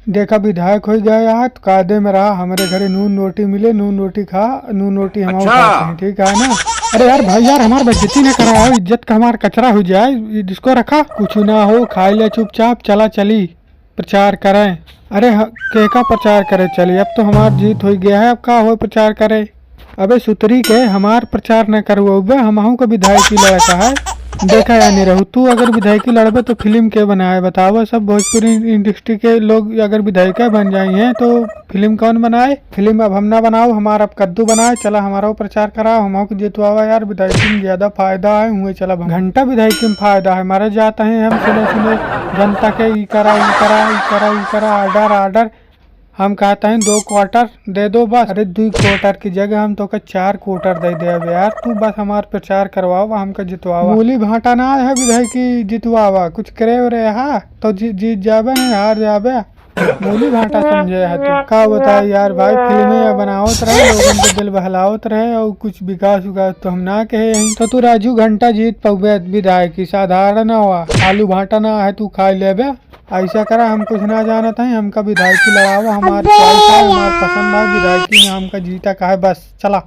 देखा विधायक हो गया यार, तो कायदे में रहा, हमारे घरे नून रोटी मिले, नून रोटी खा, नून रोटी हम खाते हैं, ठीक है ना। अरे यार भाई यार, हमार बेइज्जती न कराओ, इज्जत का हमार कचरा हो जाए, जिसको रखा कुछ ना हो, खाई ले चुपचाप, चला चली प्रचार करें। अरे के का प्रचार करे चली, अब तो हमार जीत हो गया है, अब का हो प्रचार करे। अबे सुतरी के हमार प्रचार न करो, हमहू का विधायकी लड़का है। देखा या नहीं रहू, तू अगर विधायकी लड़बे तो फिल्म के बनाए बताओ, सब भोजपुरी इंडस्ट्री के लोग अगर विधायिका बन जाई हैं तो फिल्म कौन बनाए। फिल्म अब हम ना बनाओ, हमारा अब कद्दू बनाए, चला हमारा प्रचार कराओ, हम को जितवावा यार, विधायकी में ज्यादा फायदा है, हुए चला घंटा विधायकी में फायदा है, मारे जाते हैं हम सुने सुने जनता के ई करा ई करा ई करा ई करा, आर्डर आर्डर, हम कहते हैं 2 क्वार्टर दे दो बस। अरे 2 क्वार्टर की जगह हम तो 4 क्वार्टर दे दे। अब यार तू बस हमार प्रचार करवावा, हमका जितवावा, मूली भाटा ना है विधायकी जितवावा, कुछ करे रे हा तो जीत जाबे नहीं हार जाबे, मूली भाटा समझे है तू। का बताए यार भाई, फिल्में बनावत रहे, लोगों के दिल बहलावत रहे, और कुछ विकास विकास तो हम ना कहे यहीं। तो तू राजू घंटा जीत पौबे विधायकी, साधारण हुआ, आलू भाटा ना है तू खा लेबे। ऐसा करा, हम कुछ ना जानत है, हमका विधायकी लड़ावा, हमारे हमार पसंद है विधायकी में, हमका जीता का है बस, चला।